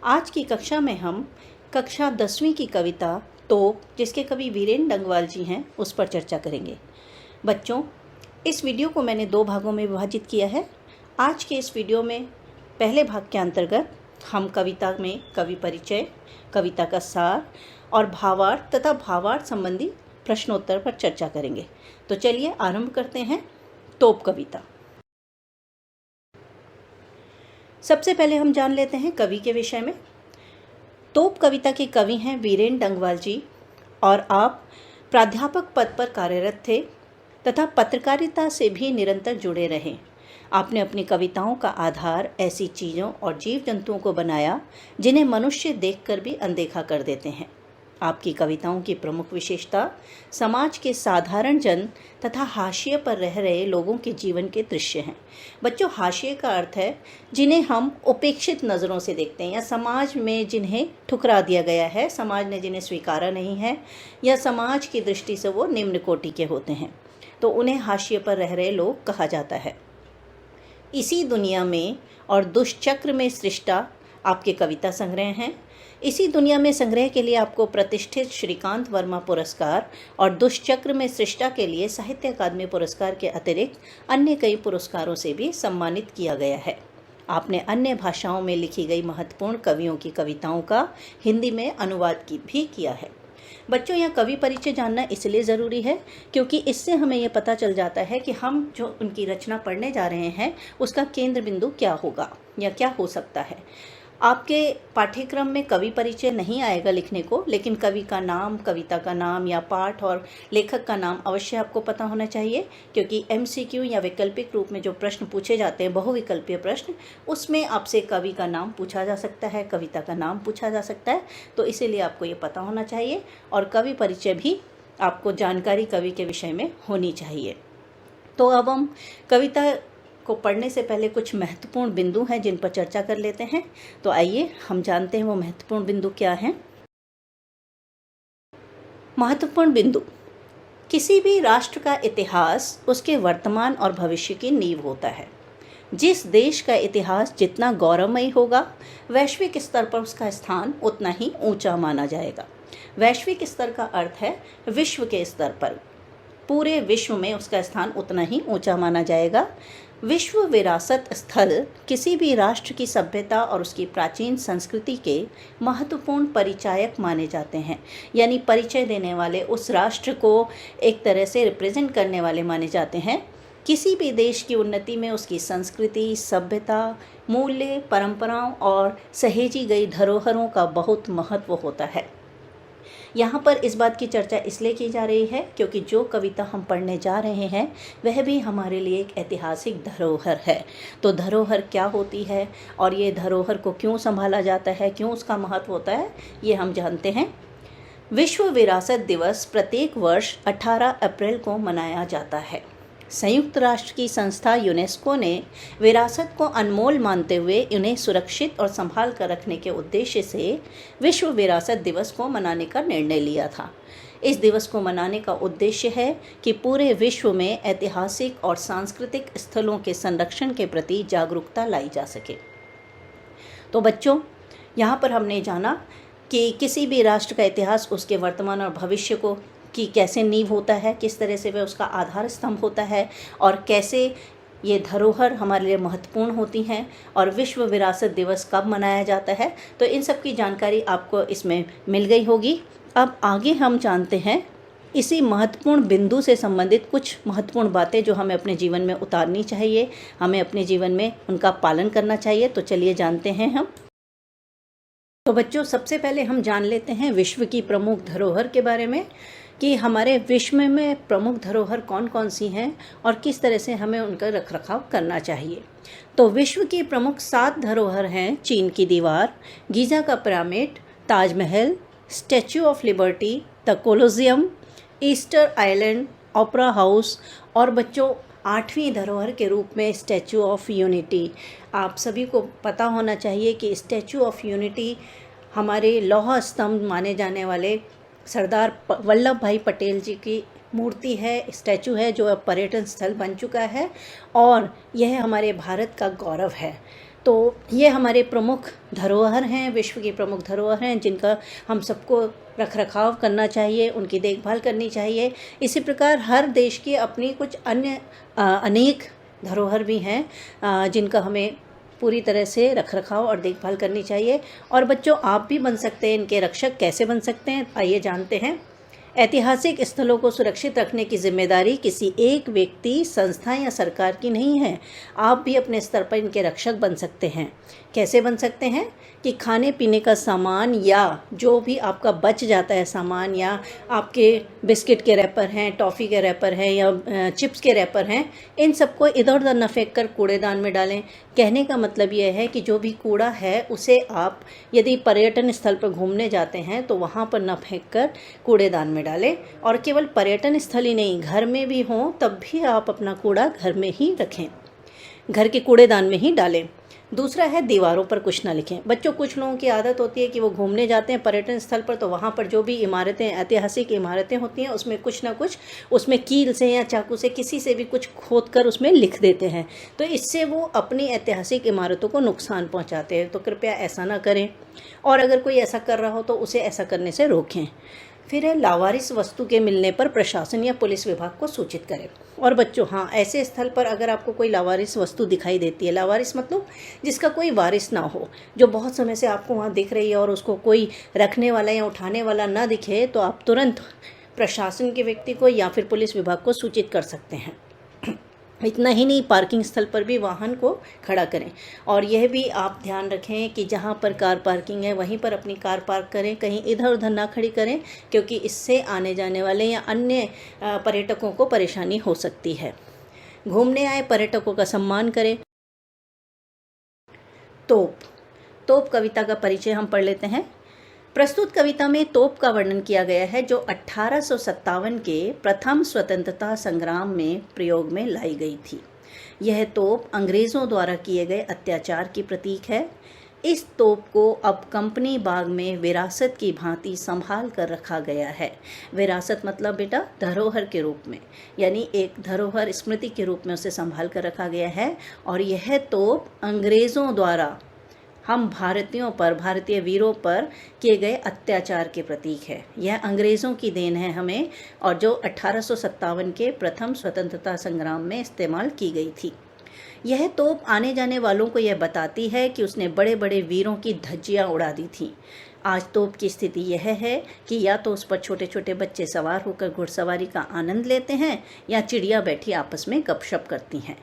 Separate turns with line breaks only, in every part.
आज की कक्षा में हम कक्षा 10वीं की कविता तोप, जिसके कवि वीरेंद्र डंगवाल जी हैं, उस पर चर्चा करेंगे। बच्चों, इस वीडियो को मैंने 2 भागों में विभाजित किया है। आज के इस वीडियो में पहले भाग के अंतर्गत हम कविता में कवि परिचय, कविता का सार और भावार्थ तथा भावार्थ संबंधी प्रश्नोत्तर पर चर्चा करेंगे। तो चलिए आरंभ करते हैं तोप कविता। सबसे पहले हम जान लेते हैं कवि के विषय में। तोप कविता के कवि हैं वीरेंद्र डंगवाल जी और आप प्राध्यापक पद पर कार्यरत थे तथा पत्रकारिता से भी निरंतर जुड़े रहे। आपने अपनी कविताओं का आधार ऐसी चीज़ों और जीव जंतुओं को बनाया जिन्हें मनुष्य देखकर भी अनदेखा कर देते हैं। आपकी कविताओं की प्रमुख विशेषता समाज के साधारण जन तथा हाशिए पर रह रहे लोगों के जीवन के दृश्य हैं। बच्चों, हाशिए का अर्थ है जिन्हें हम उपेक्षित नज़रों से देखते हैं या समाज में जिन्हें ठुकरा दिया गया है, समाज ने जिन्हें स्वीकारा नहीं है या समाज की दृष्टि से वो निम्न कोटि के होते हैं, तो उन्हें हाशिए पर रह रहे लोग कहा जाता है। इसी दुनिया में और दुष्चक्र में सृष्टा आपके कविता संग्रह हैं। इसी दुनिया में संग्रह के लिए आपको प्रतिष्ठित श्रीकांत वर्मा पुरस्कार और दुष्चक्र में सृष्टा के लिए साहित्य अकादमी पुरस्कार के अतिरिक्त अन्य कई पुरस्कारों से भी सम्मानित किया गया है। आपने अन्य भाषाओं में लिखी गई महत्वपूर्ण कवियों की कविताओं का हिंदी में अनुवाद भी किया है। बच्चों, यह कवि परिचय जानना इसलिए ज़रूरी है क्योंकि इससे हमें यह पता चल जाता है कि हम जो उनकी रचना पढ़ने जा रहे हैं उसका केंद्र बिंदु क्या होगा या क्या हो सकता है। आपके पाठ्यक्रम में कवि परिचय नहीं आएगा लिखने को, लेकिन कवि का नाम, कविता का नाम या पाठ और लेखक का नाम अवश्य आपको पता होना चाहिए, क्योंकि MCQ या वैकल्पिक रूप में जो प्रश्न पूछे जाते हैं, बहुविकल्पीय प्रश्न, उसमें आपसे कवि का नाम पूछा जा सकता है, कविता का नाम पूछा जा सकता है। तो इसीलिए आपको ये पता होना चाहिए और कवि परिचय भी आपको जानकारी कवि के विषय में होनी चाहिए। तो अब हम कविता को पढ़ने से पहले कुछ महत्वपूर्ण बिंदु हैं जिन पर चर्चा कर लेते हैं। तो आइए हम जानते हैं वो महत्वपूर्ण बिंदु क्या हैं। महत्वपूर्ण बिंदु: किसी भी राष्ट्र का इतिहास उसके वर्तमान और भविष्य की नींव होता है। जिस देश का इतिहास जितना गौरवमयी होगा, वैश्विक स्तर पर उसका स्थान उतना ही ऊंचा माना जाएगा। वैश्विक स्तर का अर्थ है विश्व के स्तर पर, पूरे विश्व में उसका स्थान उतना ही ऊंचा माना जाएगा। विश्व विरासत स्थल किसी भी राष्ट्र की सभ्यता और उसकी प्राचीन संस्कृति के महत्वपूर्ण परिचायक माने जाते हैं, यानी परिचय देने वाले, उस राष्ट्र को एक तरह से रिप्रेजेंट करने वाले माने जाते हैं। किसी भी देश की उन्नति में उसकी संस्कृति, सभ्यता, मूल्य, परंपराओं और सहेजी गई धरोहरों का बहुत महत्व होता है। यहाँ पर इस बात की चर्चा इसलिए की जा रही है क्योंकि जो कविता हम पढ़ने जा रहे हैं वह भी हमारे लिए एक ऐतिहासिक धरोहर है। तो धरोहर क्या होती है और ये धरोहर को क्यों संभाला जाता है, क्यों उसका महत्व होता है, ये हम जानते हैं। विश्व विरासत दिवस प्रत्येक वर्ष 18 अप्रैल को मनाया जाता है। संयुक्त राष्ट्र की संस्था यूनेस्को ने विरासत को अनमोल मानते हुए इन्हें सुरक्षित और संभाल कर रखने के उद्देश्य से विश्व विरासत दिवस को मनाने का निर्णय लिया था। इस दिवस को मनाने का उद्देश्य है कि पूरे विश्व में ऐतिहासिक और सांस्कृतिक स्थलों के संरक्षण के प्रति जागरूकता लाई जा सके। तो बच्चों, यहाँ पर हमने जाना कि किसी भी राष्ट्र का इतिहास उसके वर्तमान और भविष्य को कि कैसे नींव होता है, किस तरह से वह उसका आधार स्तंभ होता है और कैसे ये धरोहर हमारे लिए महत्वपूर्ण होती हैं और विश्व विरासत दिवस कब मनाया जाता है। तो इन सब की जानकारी आपको इसमें मिल गई होगी। अब आगे हम जानते हैं इसी महत्वपूर्ण बिंदु से संबंधित कुछ महत्वपूर्ण बातें जो हमें अपने जीवन में उतारनी चाहिए, हमें अपने जीवन में उनका पालन करना चाहिए। तो चलिए जानते हैं हम। तो बच्चों, सबसे पहले हम जान लेते हैं विश्व की प्रमुख धरोहर के बारे में कि हमारे विश्व में प्रमुख धरोहर कौन कौन सी हैं और किस तरह से हमें उनका रखरखाव करना चाहिए। तो विश्व की प्रमुख 7 धरोहर हैं: चीन की दीवार, गीज़ा का pyramid, Taj Mahal, statue of liberty, the Colosseum, Easter island, opera house और बच्चों 8वीं धरोहर के रूप में स्टैच्यू ऑफ यूनिटी। आप सभी को पता होना चाहिए कि स्टैच्यू ऑफ यूनिटी हमारे लौह स्तंभ माने जाने वाले सरदार वल्लभ भाई पटेल जी की मूर्ति है, स्टैचू है, जो अब पर्यटन स्थल बन चुका है और यह हमारे भारत का गौरव है। तो ये हमारे प्रमुख धरोहर हैं, विश्व की प्रमुख धरोहर हैं, जिनका हम सबको रखरखाव करना चाहिए, उनकी देखभाल करनी चाहिए। इसी प्रकार हर देश की अपनी कुछ अन्य अनेक धरोहर भी हैं जिनका हमें पूरी तरह से रखरखाव और देखभाल करनी चाहिए। और बच्चों, आप भी बन सकते हैं इनके रक्षक। कैसे बन सकते हैं, आइए जानते हैं। ऐतिहासिक स्थलों को सुरक्षित रखने की जिम्मेदारी किसी एक व्यक्ति, संस्था या सरकार की नहीं है। आप भी अपने स्तर पर इनके रक्षक बन सकते हैं। कैसे बन सकते हैं कि खाने पीने का सामान या जो भी आपका बच जाता है सामान, या आपके बिस्किट के रैपर हैं, टॉफ़ी के रैपर हैं या चिप्स के रैपर हैं, इन सबको इधर उधर न फेंक कर कूड़ेदान में डालें। कहने का मतलब यह है कि जो भी कूड़ा है उसे आप यदि पर्यटन स्थल पर घूमने जाते हैं तो वहाँ पर न फेंक कर कूड़ेदान में डालें। और केवल पर्यटन स्थल ही नहीं, घर में भी हों तब भी आप अपना कूड़ा घर में ही रखें, घर के कूड़ेदान में ही डालें। दूसरा है, दीवारों पर कुछ ना लिखें। बच्चों, कुछ लोगों की आदत होती है कि वो घूमने जाते हैं पर्यटन स्थल पर, तो वहाँ पर जो भी इमारतें, ऐतिहासिक इमारतें होती हैं, उसमें कुछ ना कुछ, उसमें कील से या चाकू से, किसी से भी कुछ खोद कर उसमें लिख देते हैं। तो इससे वो अपनी ऐतिहासिक इमारतों को नुकसान पहुँचाते हैं। तो कृपया ऐसा ना करें, और अगर कोई ऐसा कर रहा हो तो उसे ऐसा करने से रोकें। फिर है, लावारिस वस्तु के मिलने पर प्रशासन या पुलिस विभाग को सूचित करें। और बच्चों, हाँ, ऐसे स्थल पर अगर आपको कोई लावारिस वस्तु दिखाई देती है, लावारिस मतलब जिसका कोई वारिस ना हो, जो बहुत समय से आपको वहाँ दिख रही है और उसको कोई रखने वाला या उठाने वाला ना दिखे, तो आप तुरंत प्रशासन के व्यक्ति को या फिर पुलिस विभाग को सूचित कर सकते हैं। इतना ही नहीं, पार्किंग स्थल पर भी वाहन को खड़ा करें। और यह भी आप ध्यान रखें कि जहाँ पर कार पार्किंग है वहीं पर अपनी कार पार्क करें, कहीं इधर उधर ना खड़ी करें, क्योंकि इससे आने जाने वाले या अन्य पर्यटकों को परेशानी हो सकती है। घूमने आए पर्यटकों का सम्मान करें। तोप कविता का परिचय हम पढ़ लेते हैं। प्रस्तुत कविता में तोप का वर्णन किया गया है, जो 1857 के प्रथम स्वतंत्रता संग्राम में प्रयोग में लाई गई थी। यह तोप अंग्रेज़ों द्वारा किए गए अत्याचार की प्रतीक है। इस तोप को अब कंपनी बाग में विरासत की भांति संभाल कर रखा गया है। विरासत मतलब बेटा धरोहर के रूप में, यानी एक धरोहर स्मृति के रूप में उसे संभाल कर रखा गया है। और यह तोप अंग्रेज़ों द्वारा हम भारतीयों पर, भारतीय वीरों पर किए गए अत्याचार के प्रतीक है। यह अंग्रेज़ों की देन है हमें, और जो 1857 के प्रथम स्वतंत्रता संग्राम में इस्तेमाल की गई थी। यह तोप आने जाने वालों को यह बताती है कि उसने बड़े बड़े वीरों की धज्जियाँ उड़ा दी थीं। आज तोप की स्थिति यह है कि या तो उस पर छोटे छोटे बच्चे सवार होकर घुड़सवारी का आनंद लेते हैं, या चिड़िया बैठी आपस में गपशप करती हैं।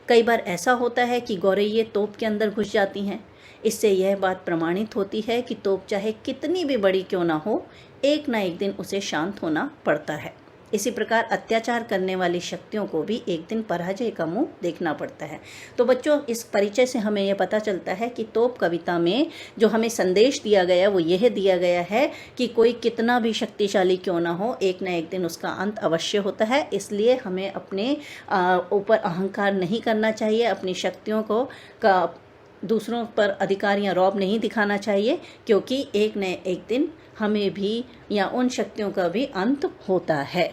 कई बार ऐसा होता है कि गौरैये तोप के अंदर घुस जाती हैं। इससे यह बात प्रमाणित होती है कि तोप चाहे कितनी भी बड़ी क्यों ना हो, एक ना एक दिन उसे शांत होना पड़ता है। इसी प्रकार अत्याचार करने वाली शक्तियों को भी एक दिन पराजय का मुंह देखना पड़ता है। तो बच्चों, इस परिचय से हमें यह पता चलता है कि तोप कविता में जो हमें संदेश दिया गया वो यह दिया गया है कि कोई कितना भी शक्तिशाली क्यों ना हो, एक ना एक दिन उसका अंत अवश्य होता है। इसलिए हमें अपने ऊपर अहंकार नहीं करना चाहिए, अपनी शक्तियों को दूसरों पर अधिकार या रौब नहीं दिखाना चाहिए, क्योंकि एक न एक दिन हमें भी या उन शक्तियों का भी अंत होता है।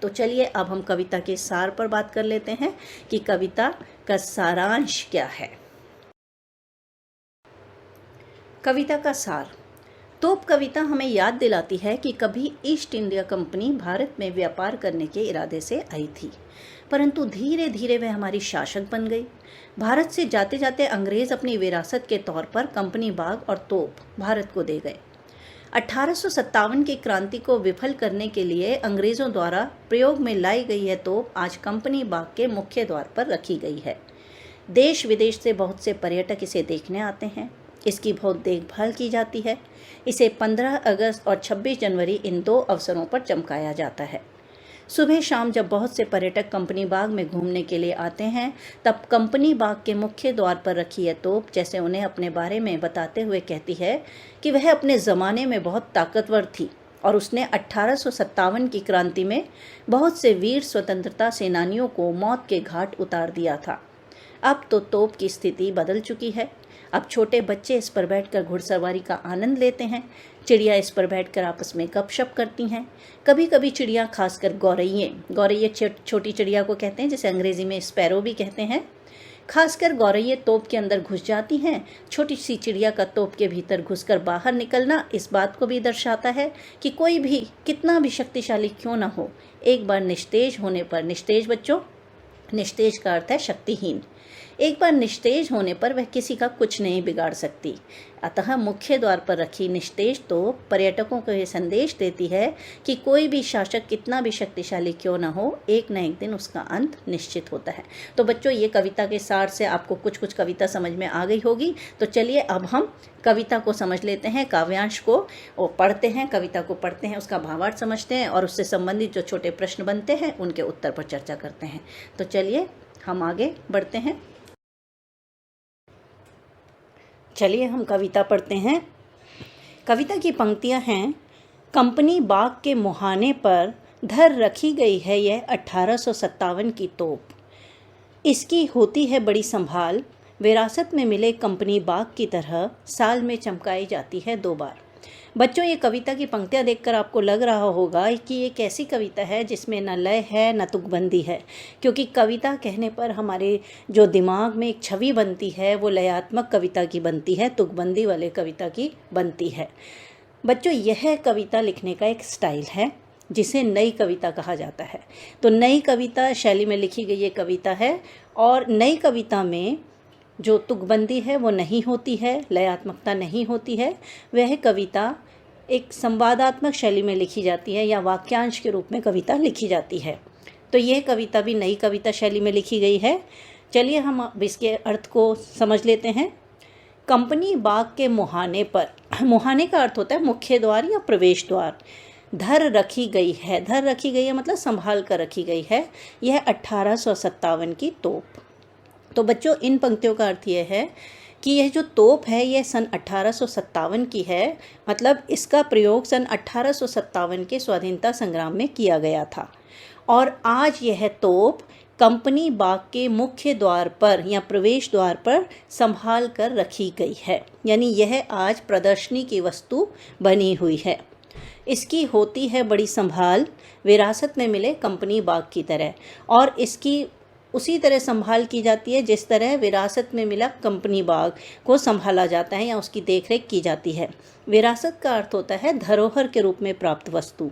तो चलिए अब हम कविता के सार पर बात कर लेते हैं कि कविता का सारांश क्या है। कविता का सार। तोप कविता हमें याद दिलाती है कि कभी ईस्ट इंडिया कंपनी भारत में व्यापार करने के इरादे से आई थी, परंतु धीरे धीरे वह हमारी शासक बन गई। भारत से जाते जाते अंग्रेज अपनी विरासत के तौर पर कंपनी बाग और तोप भारत को दे गए। 1857 की क्रांति को विफल करने के लिए अंग्रेज़ों द्वारा प्रयोग में लाई गई यह तोप आज कंपनी बाग के मुख्य द्वार पर रखी गई है। देश विदेश से बहुत से पर्यटक इसे देखने आते हैं। इसकी बहुत देखभाल की जाती है। इसे 15 अगस्त और 26 जनवरी इन दो अवसरों पर चमकाया जाता है। सुबह शाम जब बहुत से पर्यटक कंपनी बाग में घूमने के लिए आते हैं, तब कंपनी बाग के मुख्य द्वार पर रखी यह तोप जैसे उन्हें अपने बारे में बताते हुए कहती है कि वह अपने ज़माने में बहुत ताकतवर थी और उसने 1857 की क्रांति में बहुत से वीर स्वतंत्रता सेनानियों को मौत के घाट उतार दिया था। अब तो तोप की स्थिति बदल चुकी है। अब छोटे बच्चे इस पर बैठकर घुड़सवारी का आनंद लेते हैं। चिड़िया इस पर बैठकर आपस में गपशप करती हैं। कभी कभी चिड़िया, खासकर गौरैये छोटी चिड़िया को कहते हैं, जिसे अंग्रेजी में स्पैरो भी कहते हैं, खासकर गौरैये तोप के अंदर घुस जाती हैं। छोटी सी चिड़िया का तोप के भीतर घुसकर बाहर निकलना इस बात को भी दर्शाता है कि कोई भी कितना भी शक्तिशाली क्यों ना हो, एक बार निस्तेज होने पर, निस्तेज बच्चों, निस्तेज का अर्थ है शक्तिहीन, एक बार निस्तेज होने पर वह किसी का कुछ नहीं बिगाड़ सकती। अतः मुख्य द्वार पर रखी निस्तेज तो पर्यटकों को यह संदेश देती है कि कोई भी शासक कितना भी शक्तिशाली क्यों ना हो, एक न एक दिन उसका अंत निश्चित होता है। तो बच्चों, ये कविता के सार से आपको कुछ कविता समझ में आ गई होगी। तो चलिए अब हम कविता को समझ लेते हैं, काव्यांश को पढ़ते हैं, कविता को पढ़ते हैं, उसका भावार्थ समझते हैं और उससे संबंधित जो छोटे प्रश्न बनते हैं उनके उत्तर पर चर्चा करते हैं। तो चलिए हम आगे बढ़ते हैं। चलिए हम कविता पढ़ते हैं। कविता की पंक्तियां हैं, कंपनी बाग के मुहाने पर धर रखी गई है यह 1857 की तोप, इसकी होती है बड़ी संभाल, विरासत में मिले कंपनी बाग की तरह साल में चमकाई जाती है 2 बार। बच्चों, ये कविता की पंक्तियां देखकर आपको लग रहा होगा कि ये कैसी कविता है जिसमें न लय है न तुकबंदी है, क्योंकि कविता कहने पर हमारे जो दिमाग में एक छवि बनती है वो लयात्मक कविता की बनती है, तुकबंदी वाले कविता की बनती है। बच्चों, यह कविता लिखने का एक स्टाइल है जिसे नई कविता कहा जाता है। तो नई कविता शैली में लिखी गई ये कविता है और नई कविता में जो तुकबंदी है वो नहीं होती है, लयात्मकता नहीं होती है। वह कविता एक संवादात्मक शैली में लिखी जाती है या वाक्यांश के रूप में कविता लिखी जाती है। तो यह कविता भी नई कविता शैली में लिखी गई है। चलिए हम अब इसके अर्थ को समझ लेते हैं। कंपनी बाग के मुहाने पर, मुहाने का अर्थ होता है मुख्य द्वार या प्रवेश द्वार। धर रखी गई है, धर रखी गई है मतलब संभाल कर रखी गई है यह 1857 की तोप। तो बच्चों, इन पंक्तियों का अर्थ यह है कि यह जो तोप है यह सन 1857 की है, मतलब इसका प्रयोग सन 1857 के स्वाधीनता संग्राम में किया गया था और आज यह तोप कंपनी बाग के मुख्य द्वार पर या प्रवेश द्वार पर संभाल कर रखी गई है, यानी यह आज प्रदर्शनी की वस्तु बनी हुई है। इसकी होती है बड़ी संभाल, विरासत में मिले कंपनी बाग की तरह, और इसकी उसी तरह संभाल की जाती है जिस तरह विरासत में मिला कंपनी बाग को संभाला जाता है या उसकी देखरेख की जाती है। विरासत का अर्थ होता है धरोहर के रूप में प्राप्त वस्तु।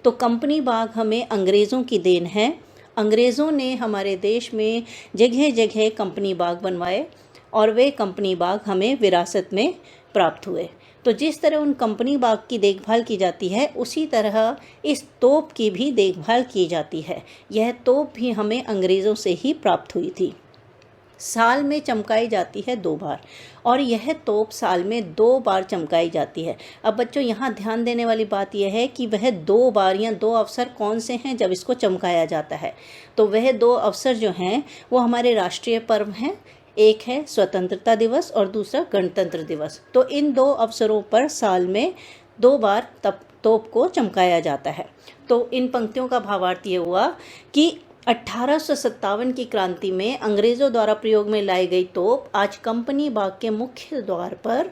तो कंपनी बाग हमें अंग्रेज़ों की देन है। अंग्रेज़ों ने हमारे देश में जगह जगह कंपनी बाग बनवाए और वे कंपनी बाग हमें विरासत में प्राप्त हुए। तो जिस तरह उन कंपनी बाग की देखभाल की जाती है उसी तरह इस तोप की भी देखभाल की जाती है। यह तोप भी हमें अंग्रेज़ों से ही प्राप्त हुई थी। साल में चमकाई जाती है 2 बार और यह तोप साल में 2 बार चमकाई जाती है। अब बच्चों, यहाँ ध्यान देने वाली बात यह है कि वह 2 बार या 2 अवसर कौन से हैं जब इसको चमकाया जाता है। तो वह 2 अवसर जो हैं वो हमारे राष्ट्रीय पर्व हैं। एक है स्वतंत्रता दिवस और दूसरा गणतंत्र दिवस। तो इन 2 अवसरों पर साल में 2 बार तोप को चमकाया जाता है। तो इन पंक्तियों का भावार्थ ये हुआ कि 1857 की क्रांति में अंग्रेज़ों द्वारा प्रयोग में लाई गई तोप आज कंपनी बाग के मुख्य द्वार पर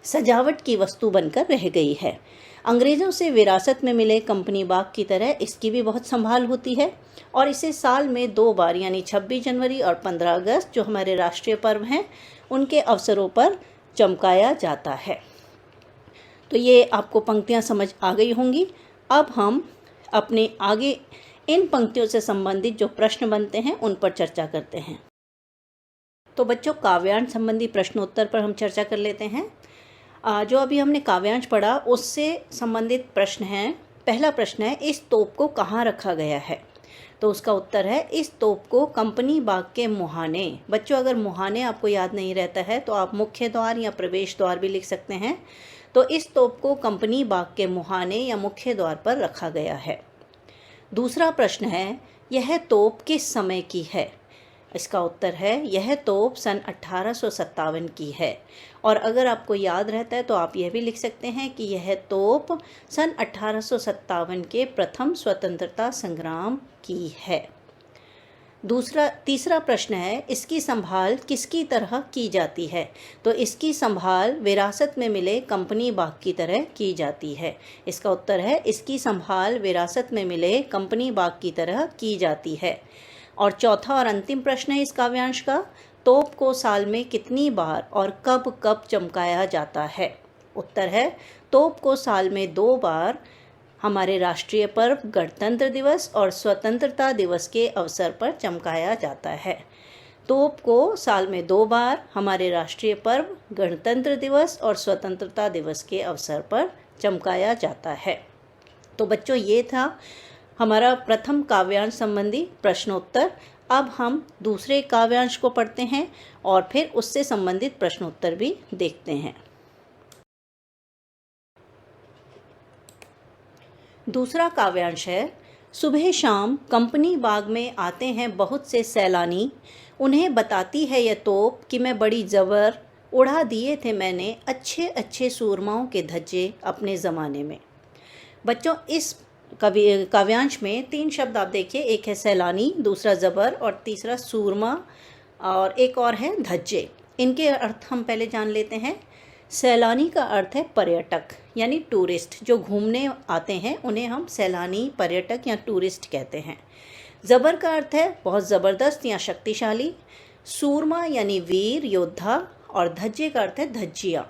सजावट की वस्तु बनकर रह गई है। अंग्रेज़ों से विरासत में मिले कंपनी बाग की तरह इसकी भी बहुत संभाल होती है और इसे साल में 2 बार यानी 26 जनवरी और 15 अगस्त जो हमारे राष्ट्रीय पर्व हैं उनके अवसरों पर चमकाया जाता है। तो ये आपको पंक्तियां समझ आ गई होंगी। अब हम अपने आगे इन पंक्तियों से संबंधित जो प्रश्न बनते हैं उन पर चर्चा करते हैं। तो बच्चों, काव्यांश संबंधी प्रश्नोत्तर पर हम चर्चा कर लेते हैं। जो अभी हमने काव्यांश पढ़ा उससे संबंधित प्रश्न है। पहला प्रश्न है, इस तोप को कहाँ रखा गया है? तो उसका उत्तर है, इस तोप को कंपनी बाग के मुहाने। बच्चों, अगर मुहाने आपको याद नहीं रहता है तो आप मुख्य द्वार या प्रवेश द्वार भी लिख सकते हैं। तो इस तोप को कंपनी बाग के मुहाने या मुख्य द्वार पर रखा गया है। दूसरा प्रश्न है, यह तोप किस समय की है? इसका उत्तर है, यह तोप सन 1857 की है। और अगर आपको याद रहता है तो आप यह भी लिख सकते हैं कि यह तोप सन 1857 के प्रथम स्वतंत्रता संग्राम की है। तीसरा प्रश्न है, इसकी संभाल किसकी तरह की जाती है? तो इसकी संभाल विरासत में मिले कंपनी बाग की तरह की जाती है। इसका उत्तर है, इसकी संभाल विरासत में मिले कंपनी बाग की तरह की जाती है। और चौथा और अंतिम प्रश्न है इस काव्यांश का, तोप को साल में कितनी बार और कब कब चमकाया जाता है? उत्तर है तोप को साल में 2 बार हमारे राष्ट्रीय पर्व गणतंत्र दिवस और स्वतंत्रता दिवस के अवसर पर चमकाया जाता है। तोप को साल में 2 बार हमारे राष्ट्रीय पर्व गणतंत्र दिवस और स्वतंत्रता दिवस के अवसर पर चमकाया जाता है। तो बच्चों, ये था हमारा प्रथम काव्यांश संबंधी प्रश्नोत्तर। अब हम दूसरे काव्यांश को पढ़ते हैं और फिर उससे संबंधित प्रश्नोत्तर भी देखते हैं। दूसरा काव्यांश है, सुबह शाम कंपनी बाग में आते हैं बहुत से सैलानी, उन्हें बताती है यह तोप कि मैं बड़ी ज़बर, उड़ा दिए थे मैंने अच्छे अच्छे सूरमाओं के धज्जे अपने ज़माने में। बच्चों, इस काव्यांश में 3 शब्द आप देखिए, एक है सैलानी, दूसरा ज़बर और तीसरा सूरमा और एक और है धज्जे। इनके अर्थ हम पहले जान लेते हैं। सैलानी का अर्थ है पर्यटक यानी टूरिस्ट, जो घूमने आते हैं उन्हें हम सैलानी, पर्यटक या टूरिस्ट कहते हैं। ज़बर का अर्थ है बहुत ज़बरदस्त या शक्तिशाली। सूरमा यानी वीर, योद्धा और धज्जे का अर्थ है धज्जिया।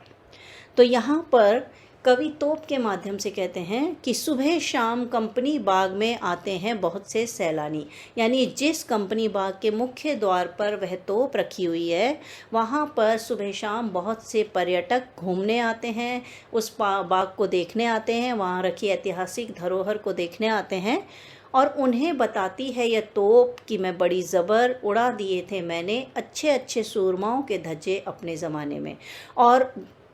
तो यहाँ पर कवि तोप के माध्यम से कहते हैं कि सुबह शाम कंपनी बाग में आते हैं बहुत से सैलानी, यानी जिस कंपनी बाग के मुख्य द्वार पर वह तोप रखी हुई है वहाँ पर सुबह शाम बहुत से पर्यटक घूमने आते हैं, उस बाग को देखने आते हैं, वहाँ रखी ऐतिहासिक धरोहर को देखने आते हैं और उन्हें बताती है यह तोप कि मैं बड़ी ज़बर, उड़ा दिए थे मैंने अच्छे अच्छे सूरमाओं के धज्जे अपने ज़माने में। और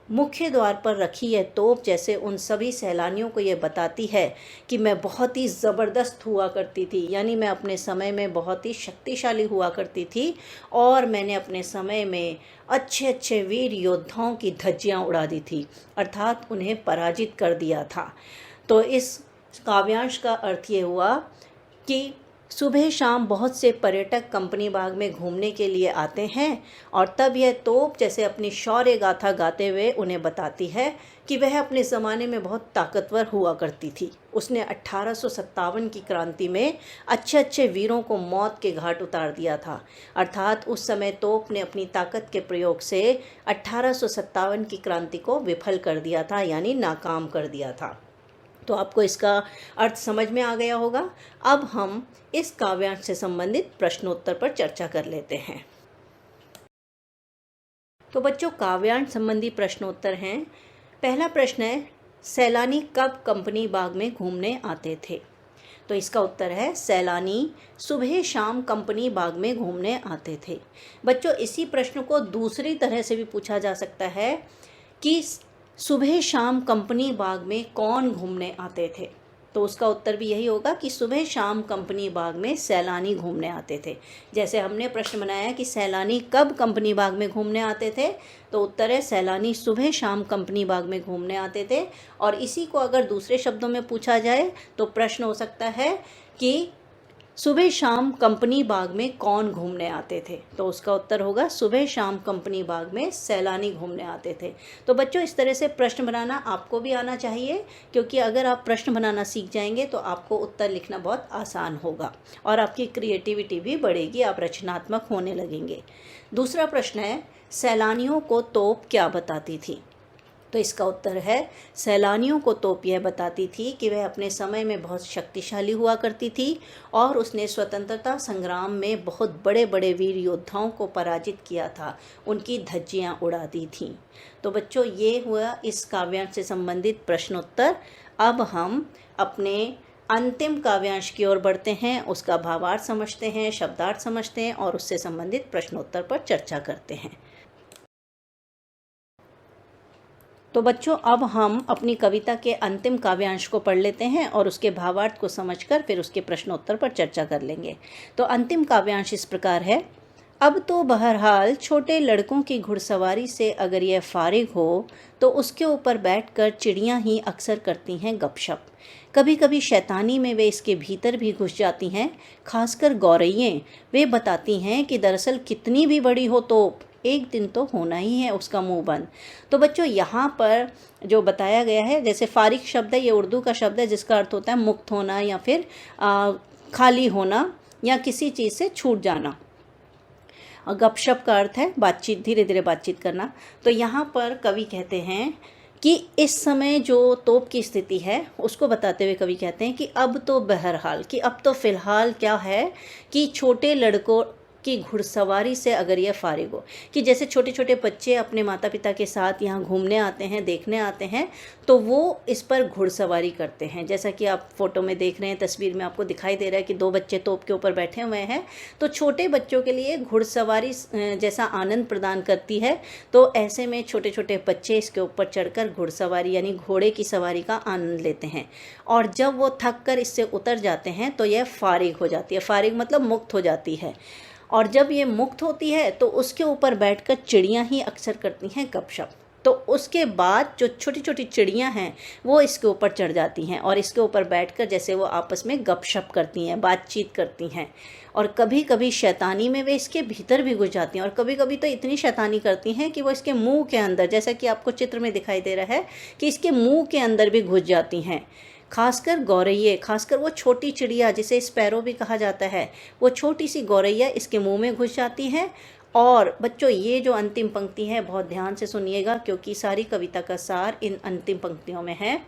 मुख्य द्वार पर रखी यह तोप जैसे उन सभी सैलानियों को ये बताती है कि मैं बहुत ही ज़बरदस्त हुआ करती थी, यानी मैं अपने समय में बहुत ही शक्तिशाली हुआ करती थी और मैंने अपने समय में अच्छे अच्छे वीर योद्धाओं की धज्जियाँ उड़ा दी थी, अर्थात उन्हें पराजित कर दिया था। तो इस काव्यांश का अर्थ ये हुआ कि सुबह शाम बहुत से पर्यटक कंपनी बाग में घूमने के लिए आते हैं और तब यह तोप जैसे अपनी शौर्य गाथा गाते हुए उन्हें बताती है कि वह अपने ज़माने में बहुत ताकतवर हुआ करती थी। उसने 1857 की क्रांति में अच्छे अच्छे वीरों को मौत के घाट उतार दिया था, अर्थात उस समय तोप ने अपनी ताकत के प्रयोग से 1857 की क्रांति को विफल कर दिया था, यानी नाकाम कर दिया था। तो आपको इसका अर्थ समझ में आ गया होगा। अब हम इस काव्यांश से संबंधित प्रश्नोत्तर पर चर्चा कर लेते हैं। तो बच्चों, काव्यांश संबंधी प्रश्नोत्तर हैं। पहला प्रश्न है, सैलानी कब कंपनी बाग में घूमने आते थे? तो इसका उत्तर है सैलानी सुबह शाम कंपनी बाग में घूमने आते थे। बच्चों, इसी प्रश्न को दूसरी तरह से भी पूछा जा सकता है कि सुबह शाम कंपनी बाग में कौन घूमने आते थे? तो उसका उत्तर भी यही होगा कि सुबह शाम कंपनी बाग में सैलानी घूमने आते थे। जैसे हमने प्रश्न बनाया कि सैलानी कब कंपनी बाग में घूमने आते थे, तो उत्तर है सैलानी सुबह शाम कंपनी बाग में घूमने आते थे। और इसी को अगर दूसरे शब्दों में पूछा जाए तो प्रश्न हो सकता है कि सुबह शाम कंपनी बाग में कौन घूमने आते थे? तो उसका उत्तर होगा सुबह शाम कंपनी बाग में सैलानी घूमने आते थे। तो बच्चों, इस तरह से प्रश्न बनाना आपको भी आना चाहिए, क्योंकि अगर आप प्रश्न बनाना सीख जाएंगे तो आपको उत्तर लिखना बहुत आसान होगा और आपकी क्रिएटिविटी भी बढ़ेगी, आप रचनात्मक होने लगेंगे। दूसरा प्रश्न है, सैलानियों को तोप क्या बताती थी? तो इसका उत्तर है सैलानियों को तोप यह बताती थी कि वह अपने समय में बहुत शक्तिशाली हुआ करती थी और उसने स्वतंत्रता संग्राम में बहुत बड़े बड़े वीर योद्धाओं को पराजित किया था, उनकी धज्जियां उड़ा दी थीं। तो बच्चों, ये हुआ इस काव्यांश से संबंधित प्रश्नोत्तर। अब हम अपने अंतिम काव्यांश की ओर बढ़ते हैं, उसका भावार्थ समझते हैं, शब्दार्थ समझते हैं और उससे संबंधित प्रश्नोत्तर पर चर्चा करते हैं। तो बच्चों, अब हम अपनी कविता के अंतिम काव्यांश को पढ़ लेते हैं और उसके भावार्थ को समझकर फिर उसके प्रश्नोत्तर पर चर्चा कर लेंगे। तो अंतिम काव्यांश इस प्रकार है, अब तो बहरहाल छोटे लड़कों की घुड़सवारी से अगर यह फारिग हो तो उसके ऊपर बैठकर चिड़ियां ही अक्सर करती हैं गपशप। कभी कभी शैतानी में वे इसके भीतर भी घुस जाती हैं, खासकर गौरैयें। वे बताती हैं कि दरअसल कितनी भी बड़ी हो तोप, एक दिन तो होना ही है उसका मुंह बंद। तो बच्चों, यहाँ पर जो बताया गया है, जैसे फारिग शब्द है, ये उर्दू का शब्द है जिसका अर्थ होता है मुक्त होना या फिर खाली होना, या किसी चीज़ से छूट जाना। और गपशप का अर्थ है बातचीत, धीरे धीरे बातचीत करना। तो यहाँ पर कवि कहते हैं कि इस समय जो तोप की स्थिति है उसको बताते हुए कवि कहते हैं कि अब तो बहरहाल, कि अब तो फ़िलहाल क्या है कि छोटे लड़कों की घुड़सवारी से अगर यह फारिग हो, कि जैसे छोटे छोटे बच्चे अपने माता पिता के साथ यहाँ घूमने आते हैं, देखने आते हैं, तो वो इस पर घुड़सवारी करते हैं। जैसा कि आप फोटो में देख रहे हैं, तस्वीर में आपको दिखाई दे रहा है कि 2 बच्चे तोप के ऊपर बैठे हुए हैं। तो छोटे बच्चों के लिए घुड़सवारी जैसा आनंद प्रदान करती है। तो ऐसे में छोटे छोटे बच्चे इसके ऊपर चढ़कर घुड़सवारी यानी घोड़े की सवारी का आनंद लेते हैं। और जब वो थक कर इससे उतर जाते हैं तो यह फारिग हो जाती है। फारिग मतलब मुक्त हो जाती है। और जब ये मुक्त होती है तो उसके ऊपर बैठकर चिड़ियाँ ही अक्सर करती हैं गपशप। तो उसके बाद जो छोटी छोटी चिड़ियाँ हैं वो इसके ऊपर चढ़ जाती हैं और इसके ऊपर बैठकर जैसे वो आपस में गपशप करती हैं, बातचीत करती हैं। और कभी कभी शैतानी में वे इसके भीतर भी घुस जाती हैं, और कभी कभी तो इतनी शैतानी करती हैं कि वो इसके मुंह के अंदर, जैसा कि आपको चित्र में दिखाई दे रहा है कि इसके मुंह के अंदर भी घुस जाती हैं। खासकर गौरैये, खासकर वो छोटी चिड़िया जिसे स्पैरो भी कहा जाता है, वो छोटी सी गौरैया इसके मुंह में घुस जाती हैं। और बच्चों ये जो अंतिम पंक्ति है बहुत ध्यान से सुनिएगा, क्योंकि सारी कविता का सार इन अंतिम पंक्तियों में है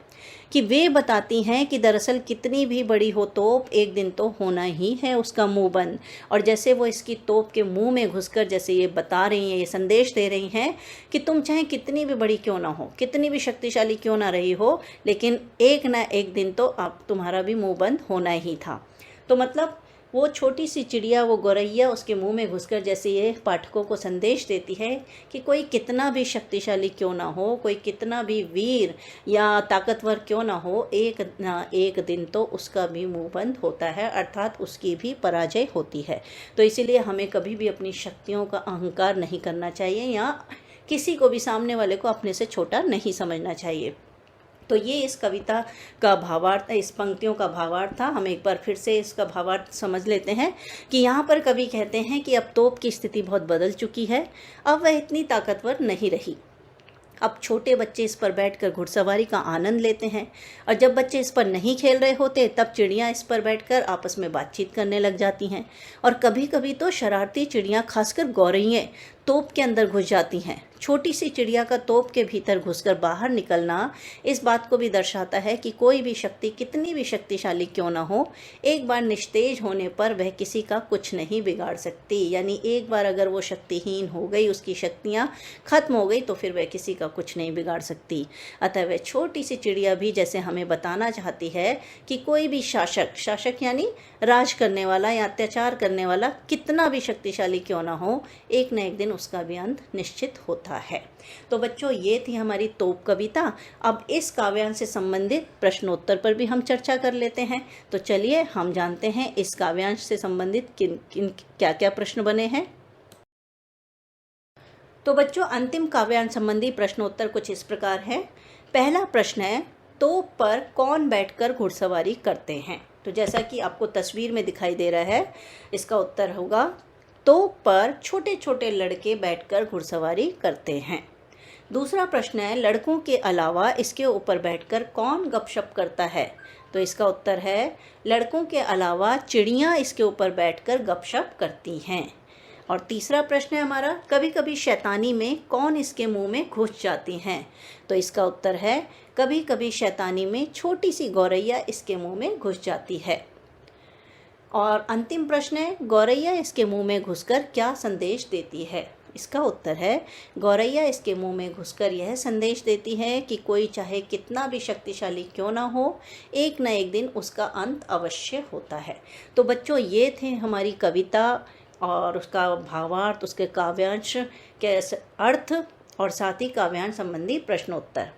कि वे बताती हैं कि दरअसल कितनी भी बड़ी हो तोप, एक दिन तो होना ही है उसका मुंह बंद। और जैसे वो इसकी तोप के मुंह में घुसकर जैसे ये बता रही हैं, ये संदेश दे रही हैं कि तुम चाहे कितनी भी बड़ी क्यों ना हो, कितनी भी शक्तिशाली क्यों ना रही हो, लेकिन एक ना एक दिन तो अब तुम्हारा भी मुंह बंद होना ही था। तो मतलब वो छोटी सी चिड़िया, वो गौरैया उसके मुंह में घुसकर जैसे ये पाठकों को संदेश देती है कि कोई कितना भी शक्तिशाली क्यों ना हो, कोई कितना भी वीर या ताकतवर क्यों ना हो, एक ना एक दिन तो उसका भी मुंह बंद होता है, अर्थात उसकी भी पराजय होती है। तो इसीलिए हमें कभी भी अपनी शक्तियों का अहंकार नहीं करना चाहिए या किसी को भी, सामने वाले को अपने से छोटा नहीं समझना चाहिए। तो ये इस कविता का भावार्थ, इस पंक्तियों का भावार्थ था। हम एक बार फिर से इसका भावार्थ समझ लेते हैं कि यहाँ पर कवि कहते हैं कि अब तोप की स्थिति बहुत बदल चुकी है, अब वह इतनी ताकतवर नहीं रही। अब छोटे बच्चे इस पर बैठकर घुड़सवारी का आनंद लेते हैं, और जब बच्चे इस पर नहीं खेल रहे होते तब चिड़ियाँ इस पर बैठकर आपस में बातचीत करने लग जाती हैं। और कभी कभी तो शरारती चिड़ियाँ, खासकर गौरैये, तोप के अंदर घुस जाती हैं। छोटी सी चिड़िया का तोप के भीतर घुसकर बाहर निकलना इस बात को भी दर्शाता है कि कोई भी शक्ति कितनी भी शक्तिशाली क्यों ना हो, एक बार निस्तेज होने पर वह किसी का कुछ नहीं बिगाड़ सकती। यानी एक बार अगर वो शक्तिहीन हो गई, उसकी शक्तियाँ खत्म हो गई, तो फिर वह किसी का कुछ नहीं बिगाड़ सकती। अतः वह छोटी सी चिड़िया भी जैसे हमें बताना चाहती है कि कोई भी शासक यानी राज करने वाला या अत्याचार करने वाला कितना भी शक्तिशाली क्यों ना हो, एक न एक दिन उसका भी अंत निश्चित होता है। तो बच्चों ये थी हमारी तोप कविता। अब इस काव्यांश से संबंधित प्रश्नोत्तर पर भी हम चर्चा कर लेते हैं। तो चलिए हम जानते हैं इस काव्यांश से संबंधित किन क्या क्या प्रश्न बने हैं। तो बच्चों अंतिम काव्यांश संबंधी प्रश्नोत्तर कुछ इस प्रकार है। पहला प्रश्न है, तोप पर कौन बैठकर घुड़सवारी करते हैं? तो जैसा कि आपको तस्वीर में दिखाई दे रहा है, इसका उत्तर होगा तोप पर छोटे छोटे लड़के बैठकर घुड़सवारी करते हैं। दूसरा प्रश्न है, लड़कों के अलावा इसके ऊपर बैठकर कौन गपशप करता है? तो इसका उत्तर है, लड़कों के अलावा चिड़ियाँ इसके ऊपर बैठकर गपशप करती हैं। और तीसरा प्रश्न है हमारा, कभी कभी शैतानी में कौन इसके मुंह में घुस जाती हैं? तो इसका उत्तर है, कभी कभी शैतानी में छोटी सी गौरैया इसके मुंह में घुस जाती है। और अंतिम प्रश्न है, गौरैया इसके मुंह में घुसकर क्या संदेश देती है? इसका उत्तर है, गौरैया इसके मुंह में घुसकर यह संदेश देती है कि कोई चाहे कितना भी शक्तिशाली क्यों ना हो, एक न एक दिन उसका अंत अवश्य होता है। तो बच्चों ये थे हमारी कविता और उसका भावार्थ, उसके काव्यांश के अर्थ और साथ ही काव्यांश संबंधी प्रश्नोत्तर।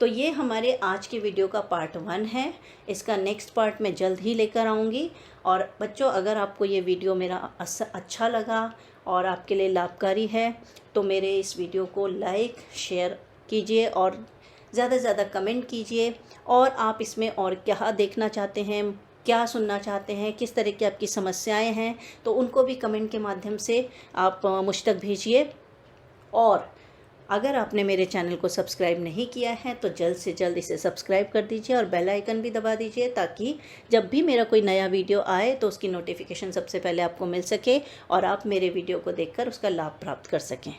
तो ये हमारे आज की वीडियो का पार्ट 1 है। इसका नेक्स्ट पार्ट मैं जल्द ही लेकर आऊँगी। और बच्चों अगर आपको ये वीडियो मेरा अच्छा लगा और आपके लिए लाभकारी है तो मेरे इस वीडियो को लाइक शेयर कीजिए और ज़्यादा से ज़्यादा कमेंट कीजिए। और आप इसमें और क्या देखना चाहते हैं, क्या सुनना चाहते हैं, किस तरह की आपकी समस्याएं हैं, तो उनको भी कमेंट के माध्यम से आप मुझ तक भेजिए। और अगर आपने मेरे चैनल को सब्सक्राइब नहीं किया है तो जल्द से जल्द इसे सब्सक्राइब कर दीजिए और बेल आइकन भी दबा दीजिए, ताकि जब भी मेरा कोई नया वीडियो आए तो उसकी नोटिफिकेशन सबसे पहले आपको मिल सके और आप मेरे वीडियो को देखकर उसका लाभ प्राप्त कर सकें।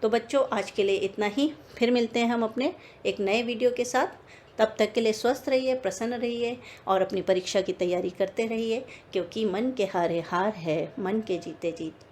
तो बच्चों, आज के लिए इतना ही। फिर मिलते हैं हम अपने एक नए वीडियो के साथ। तब तक के लिए स्वस्थ रहिए, प्रसन्न रहिए और अपनी परीक्षा की तैयारी करते रहिए, क्योंकि मन के हारे हार है, मन के जीते जीत।